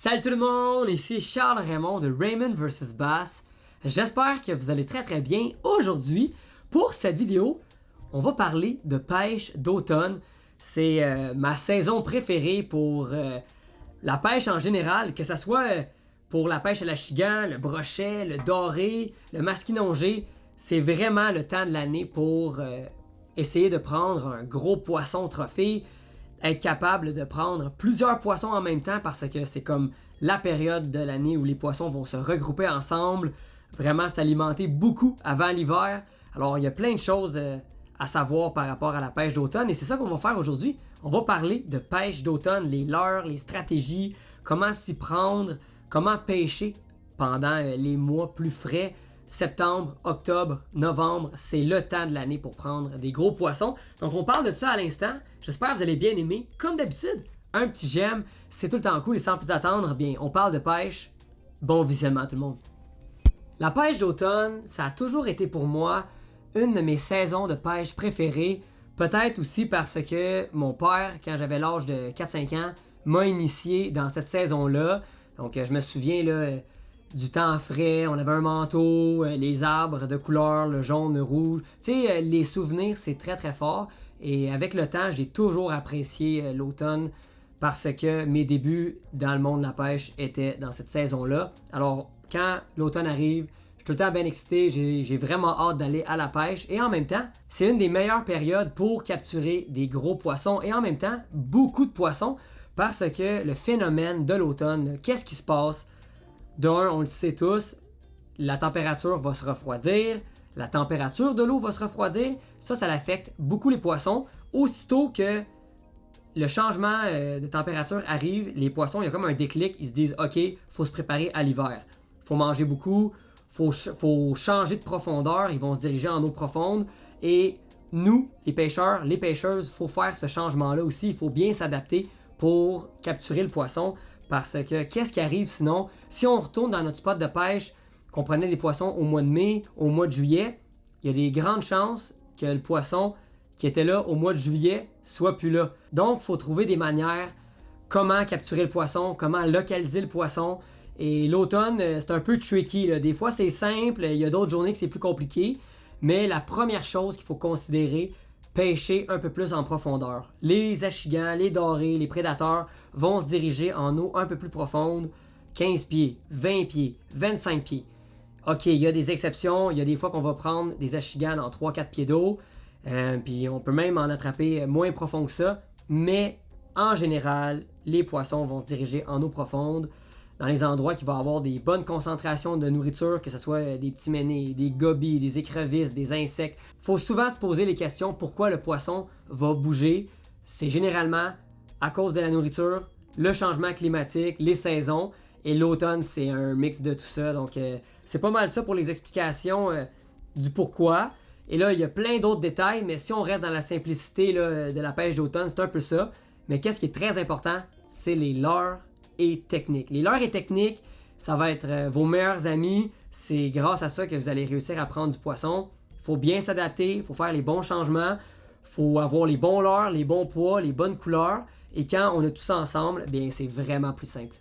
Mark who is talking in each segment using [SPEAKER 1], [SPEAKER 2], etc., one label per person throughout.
[SPEAKER 1] Salut tout le monde, ici Charles Raymond de Raymond vs Bass. J'espère que vous allez très bien. Aujourd'hui, pour cette vidéo, on va parler de pêche d'automne. C'est ma saison préférée pour la pêche en général, que ce soit pour la pêche à l'achigan, le brochet, le doré, le masquinongé. C'est vraiment le temps de l'année pour essayer de prendre un gros poisson trophée, être capable de prendre plusieurs poissons en même temps parce que c'est comme la période de l'année où les poissons vont se regrouper ensemble, vraiment s'alimenter beaucoup avant l'hiver. Alors il y a plein de choses à savoir par rapport à la pêche d'automne et c'est ça qu'on va faire aujourd'hui. On va parler de pêche d'automne, les leurres, les stratégies, comment s'y prendre, comment pêcher pendant les mois plus frais. Septembre, octobre, novembre, c'est le temps de l'année pour prendre des gros poissons. Donc on parle de ça à l'instant. J'espère que vous allez bien aimer. Comme d'habitude, un petit j'aime, c'est tout le temps cool et sans plus attendre, bien on parle de pêche. Bon visionnement tout le monde. La pêche d'automne, ça a toujours été pour moi une de mes saisons de pêche préférées. Peut-être aussi parce que mon père, quand j'avais l'âge de 4-5 ans, m'a initié dans cette saison-là. Donc je me souviens là, du temps frais, on avait un manteau, les arbres de couleur, le jaune, le rouge. Tu sais, les souvenirs, c'est très fort. Et avec le temps, j'ai toujours apprécié l'automne parce que mes débuts dans le monde de la pêche étaient dans cette saison-là. Alors, quand l'automne arrive, je suis tout le temps bien excité, j'ai vraiment hâte d'aller à la pêche. Et en même temps, c'est une des meilleures périodes pour capturer des gros poissons et en même temps, beaucoup de poissons parce que le phénomène de l'automne, qu'est-ce qui se passe? D'un, on le sait tous, la température va se refroidir, la température de l'eau va se refroidir, ça affecte beaucoup les poissons. Aussitôt que le changement de température arrive, les poissons, il y a comme un déclic, ils se disent « Ok, faut se préparer à l'hiver, faut manger beaucoup, faut changer de profondeur, ils vont se diriger en eau profonde. » Et nous, les pêcheurs, les pêcheuses, il faut faire ce changement-là aussi, il faut bien s'adapter pour capturer le poisson. Parce que qu'est-ce qui arrive sinon? Si on retourne dans notre spot de pêche, qu'on prenait des poissons au mois de mai, au mois de juillet, il y a des grandes chances que le poisson qui était là au mois de juillet soit plus là. Donc, il faut trouver des manières comment capturer le poisson, comment localiser le poisson. Et l'automne, c'est un peu tricky, là. Des fois, c'est simple, il y a d'autres journées que c'est plus compliqué. Mais la première chose qu'il faut considérer, pêcher un peu plus en profondeur. Les achigans, les dorés, les prédateurs vont se diriger en eau un peu plus profonde, 15 pieds, 20 pieds, 25 pieds. Ok, il y a des exceptions, il y a des fois qu'on va prendre des achigans en 3-4 pieds d'eau, puis on peut même en attraper moins profond que ça, mais en général, les poissons vont se diriger en eau profonde, dans les endroits qui vont avoir des bonnes concentrations de nourriture, que ce soit des petits ménés, des gobies, des écrevisses, des insectes. Il faut souvent se poser les questions pourquoi le poisson va bouger. C'est généralement à cause de la nourriture, le changement climatique, les saisons, et l'automne, c'est un mix de tout ça. Donc, c'est pas mal ça pour les explications du pourquoi. Et là, il y a plein d'autres détails, mais si on reste dans la simplicité là, de la pêche d'automne, c'est un peu ça. Mais qu'est-ce qui est très important, c'est les leurres et techniques. Les leurres et techniques, ça va être vos meilleurs amis. C'est grâce à ça que vous allez réussir à prendre du poisson. Il faut bien s'adapter, il faut faire les bons changements, il faut avoir les bons leurres, les bons poids, les bonnes couleurs. Et quand on a tout ça ensemble, bien c'est vraiment plus simple.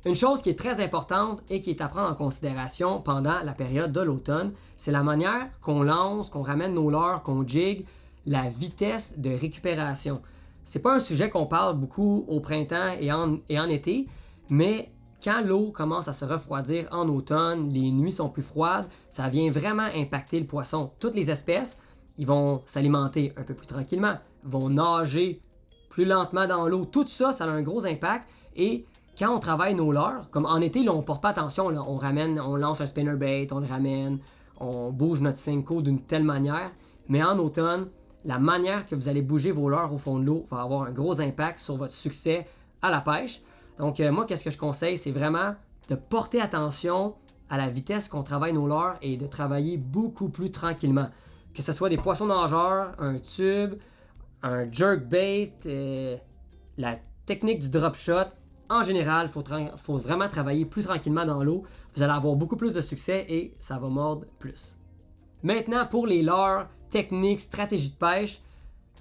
[SPEAKER 1] Une chose qui est très importante et qui est à prendre en considération pendant la période de l'automne, c'est la manière qu'on lance, qu'on ramène nos leurres, qu'on jig, la vitesse de récupération. C'est pas un sujet qu'on parle beaucoup au printemps et en été, mais quand l'eau commence à se refroidir en automne, les nuits sont plus froides, ça vient vraiment impacter le poisson. Toutes les espèces, ils vont s'alimenter un peu plus tranquillement, vont nager plus lentement dans l'eau. Tout ça, ça a un gros impact. Et quand on travaille nos leurres, comme en été, là, on porte pas attention, là, on lance un spinnerbait, on le ramène, on bouge notre Senko d'une telle manière, mais en automne, la manière que vous allez bouger vos leurres au fond de l'eau va avoir un gros impact sur votre succès à la pêche. Donc moi, qu'est-ce que je conseille? C'est vraiment de porter attention à la vitesse qu'on travaille nos leurres et de travailler beaucoup plus tranquillement. Que ce soit des poissons nageurs, un tube, un jerkbait, la technique du drop shot. En général, il faut vraiment travailler plus tranquillement dans l'eau. Vous allez avoir beaucoup plus de succès et ça va mordre plus. Maintenant, pour les leurres, techniques, stratégies de pêche,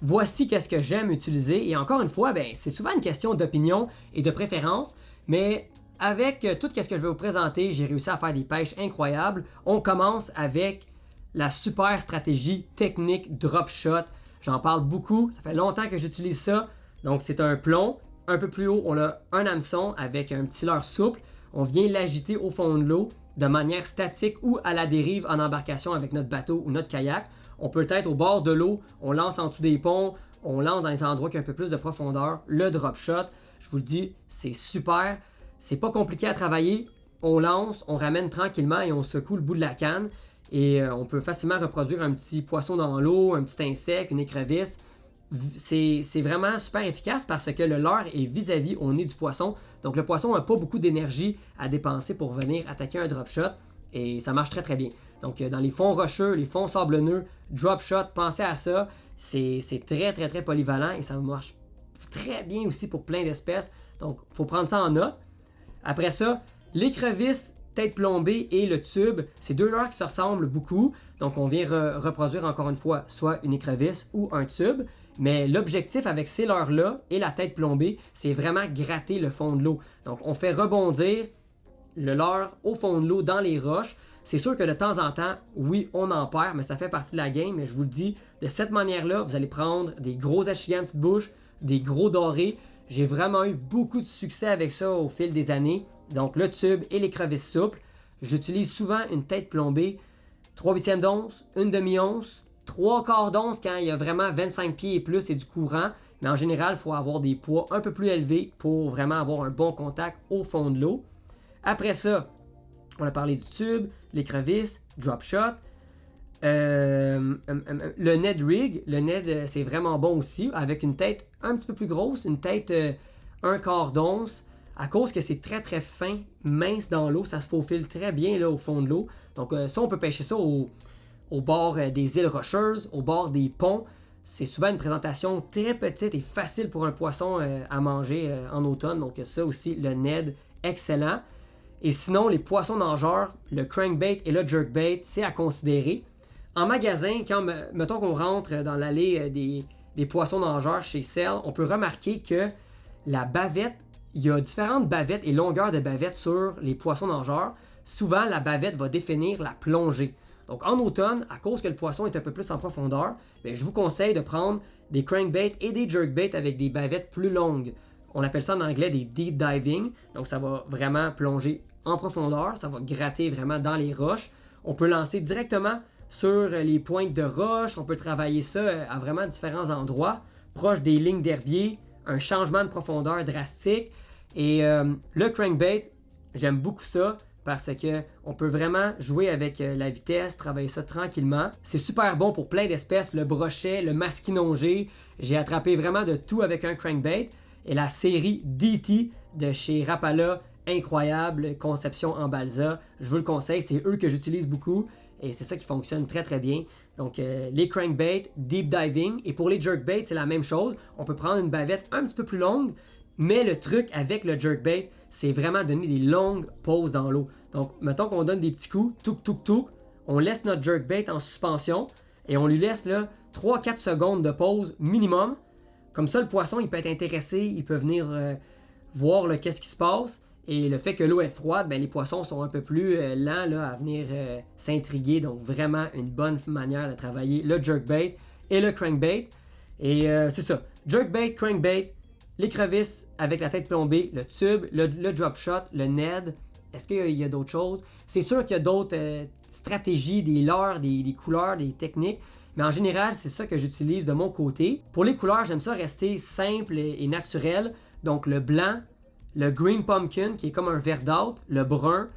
[SPEAKER 1] voici qu'est-ce que j'aime utiliser. Et encore une fois, c'est souvent une question d'opinion et de préférence, mais avec tout ce que je vais vous présenter, j'ai réussi à faire des pêches incroyables. On commence avec la super stratégie technique drop shot. J'en parle beaucoup, ça fait longtemps que j'utilise ça. Donc c'est un plomb, un peu plus haut, on a un hameçon avec un petit leurre souple. On vient l'agiter au fond de l'eau de manière statique ou à la dérive en embarcation avec notre bateau ou notre kayak. On peut être au bord de l'eau, on lance en dessous des ponts, on lance dans les endroits qui ont un peu plus de profondeur. Le drop shot, je vous le dis, c'est super. C'est pas compliqué à travailler. On lance, on ramène tranquillement et on secoue le bout de la canne. Et on peut facilement reproduire un petit poisson dans l'eau, un petit insecte, une écrevisse. C'est vraiment super efficace parce que le leurre est vis-à-vis au nez du poisson. Donc le poisson n'a pas beaucoup d'énergie à dépenser pour venir attaquer un drop shot. Et ça marche très très bien. Donc dans les fonds rocheux, les fonds sablonneux, drop shot, pensez à ça. C'est très très très polyvalent et ça marche très bien aussi pour plein d'espèces. Donc il faut prendre ça en note. Après ça, l'écrevisse, tête plombée et le tube, c'est deux leurres qui se ressemblent beaucoup. Donc on vient reproduire encore une fois soit une écrevisse ou un tube. Mais l'objectif avec ces leurres-là et la tête plombée, c'est vraiment gratter le fond de l'eau. Donc on fait rebondir le leurre au fond de l'eau dans les roches. C'est sûr que de temps en temps, oui, on en perd, mais ça fait partie de la game. Mais je vous le dis, de cette manière-là, vous allez prendre des gros achillants en petite bouche, des gros dorés. J'ai vraiment eu beaucoup de succès avec ça au fil des années. Donc le tube et l'écrevisse souple. J'utilise souvent une tête plombée, 3/8 d'once, une demi-once, 3/4 d'once quand il y a vraiment 25 pieds et plus et du courant. Mais en général, il faut avoir des poids un peu plus élevés pour vraiment avoir un bon contact au fond de l'eau. Après ça, on a parlé du tube, l'écrevisse, drop shot. Le Ned rig, le Ned c'est vraiment bon aussi, avec une tête un petit peu plus grosse, une tête 1/4 d'once, à cause que c'est très très fin, mince dans l'eau, ça se faufile très bien là, au fond de l'eau. Donc ça on peut pêcher ça au bord des îles rocheuses, au bord des ponts. C'est souvent une présentation très petite et facile pour un poisson à manger en automne. Donc ça aussi, le Ned, excellent. Et sinon, les poissons nageurs, le crankbait et le jerkbait, c'est à considérer. En magasin, quand mettons qu'on rentre dans l'allée des poissons nageurs chez Cell, on peut remarquer que la bavette, il y a différentes bavettes et longueurs de bavettes sur les poissons nageurs. Souvent, la bavette va définir la plongée. Donc en automne, à cause que le poisson est un peu plus en profondeur, je vous conseille de prendre des crankbaits et des jerkbaits avec des bavettes plus longues. On appelle ça en anglais des deep diving. Donc ça va vraiment plonger en profondeur, ça va gratter vraiment dans les roches. On peut lancer directement sur les pointes de roche, on peut travailler ça à vraiment différents endroits, proche des lignes d'herbier, un changement de profondeur drastique. Et le crankbait, j'aime beaucoup ça parce que on peut vraiment jouer avec la vitesse, travailler ça tranquillement. C'est super bon pour plein d'espèces, le brochet, le masquinongé. J'ai attrapé vraiment de tout avec un crankbait. Et la série DT de chez Rapala, incroyable, conception en balsa. Je vous le conseille, c'est eux que j'utilise beaucoup et c'est ça qui fonctionne très très bien. Donc les crankbaits, deep diving, et pour les jerkbaits, c'est la même chose. On peut prendre une bavette un petit peu plus longue, mais le truc avec le jerkbait, c'est vraiment donner des longues pauses dans l'eau. Donc mettons qu'on donne des petits coups, touk touk touk, on laisse notre jerkbait en suspension et on lui laisse là 3-4 secondes de pause minimum. Comme ça, le poisson, il peut être intéressé, il peut venir voir qu'est-ce qui se passe. Et le fait que l'eau est froide, les poissons sont un peu plus lents là, à venir s'intriguer. Donc vraiment une bonne manière de travailler le jerkbait et le crankbait. Et c'est ça, jerkbait, crankbait, l'écrevisse avec la tête plombée, le tube, le drop shot, le Ned. Est-ce qu'il y a d'autres choses? C'est sûr qu'il y a d'autres stratégies, des leurres, des couleurs, des techniques. Mais en général, c'est ça que j'utilise de mon côté. Pour les couleurs, j'aime ça rester simple et naturel. Donc le blanc, le green pumpkin qui est comme un verdâtre, le brun,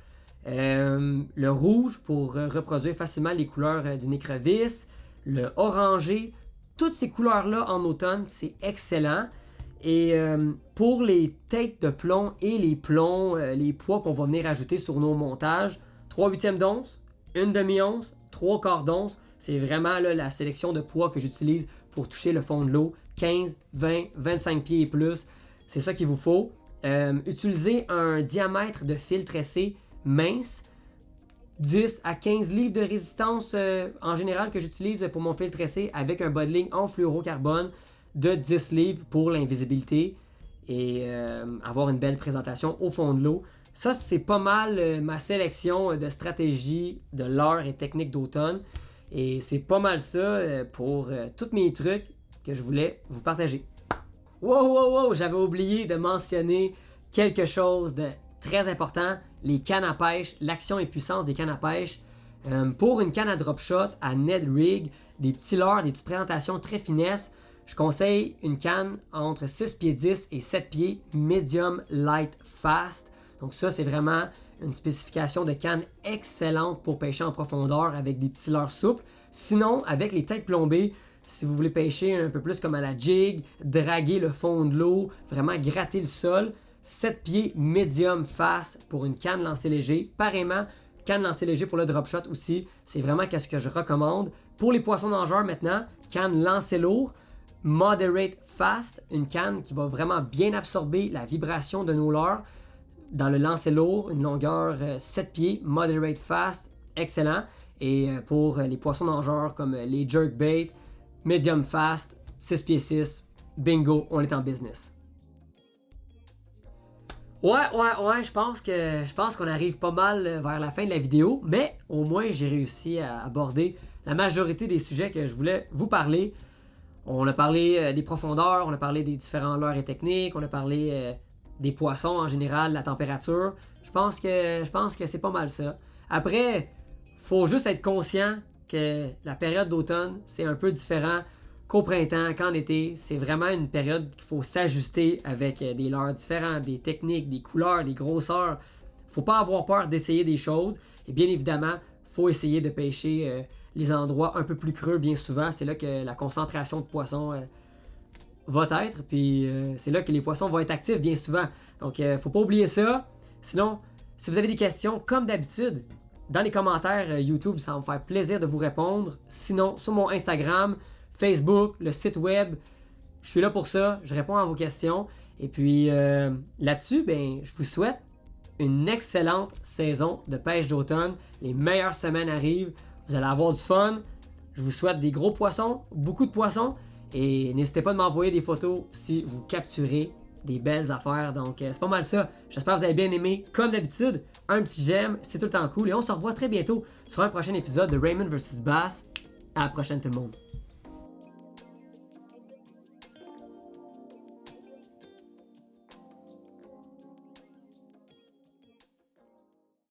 [SPEAKER 1] le rouge pour reproduire facilement les couleurs d'une écrevisse, le orangé. Toutes ces couleurs-là en automne, c'est excellent. Et pour les têtes de plomb et les plombs, les poids qu'on va venir ajouter sur nos montages, 3/8 d'once, une demi-once, 3/4 d'once, c'est vraiment là, la sélection de poids que j'utilise pour toucher le fond de l'eau. 15, 20, 25 pieds et plus, c'est ça qu'il vous faut. Utilisez un diamètre de fil tressé mince, 10 à 15 livres de résistance en général que j'utilise pour mon fil tressé avec un bas de ligne en fluorocarbone de 10 livres pour l'invisibilité et avoir une belle présentation au fond de l'eau. Ça, c'est pas mal ma sélection de stratégies de leurres et techniques d'automne. Et c'est pas mal ça pour tous mes trucs que je voulais vous partager. Wow, j'avais oublié de mentionner quelque chose de très important, les cannes à pêche, l'action et puissance des cannes à pêche. Pour une canne à drop shot, à Ned Rig, des petits leurres, des petites présentations très finesse, je conseille une canne entre 6 pieds 10 et 7 pieds, medium, light, fast. Donc ça, c'est vraiment une spécification de canne excellente pour pêcher en profondeur avec des petits leurres souples. Sinon, avec les têtes plombées, si vous voulez pêcher un peu plus comme à la jig, draguer le fond de l'eau, vraiment gratter le sol, 7 pieds medium fast pour une canne lancé léger. Pareillement, canne lancé léger pour le drop shot aussi, c'est vraiment ce que je recommande. Pour les poissons nageurs maintenant, canne lancé lourd, moderate fast, une canne qui va vraiment bien absorber la vibration de nos leurres. Dans le lancer lourd, une longueur 7 pieds, moderate fast, excellent. Et pour les poissons nageurs comme les jerkbait, medium fast, 6 pieds 6, bingo, on est en business. Ouais, je pense qu'on arrive pas mal vers la fin de la vidéo, mais au moins j'ai réussi à aborder la majorité des sujets que je voulais vous parler. On a parlé des profondeurs, on a parlé des différents leurres et techniques, on a parlé des poissons en général, la température. Je pense que c'est pas mal ça. Après, faut juste être conscient que la période d'automne, c'est un peu différent qu'au printemps, qu'en été. C'est vraiment une période qu'il faut s'ajuster avec des leurres différents, des techniques, des couleurs, des grosseurs. Faut pas avoir peur d'essayer des choses. Et bien évidemment, faut essayer de pêcher les endroits un peu plus creux bien souvent. C'est là que la concentration de poissons va être. Puis c'est là que les poissons vont être actifs bien souvent. Donc, faut pas oublier ça. Sinon, si vous avez des questions, comme d'habitude, dans les commentaires YouTube, ça va me faire plaisir de vous répondre. Sinon, sur mon Instagram, Facebook, le site web, je suis là pour ça. Je réponds à vos questions. Et puis là-dessus, je vous souhaite une excellente saison de pêche d'automne. Les meilleures semaines arrivent. Vous allez avoir du fun. Je vous souhaite des gros poissons, beaucoup de poissons. Et n'hésitez pas de m'envoyer des photos si vous capturez des belles affaires. Donc, c'est pas mal ça. J'espère que vous avez bien aimé. Comme d'habitude, un petit j'aime, c'est tout le temps cool. Et on se revoit très bientôt sur un prochain épisode de Raymond vs Bass. À la prochaine tout le monde.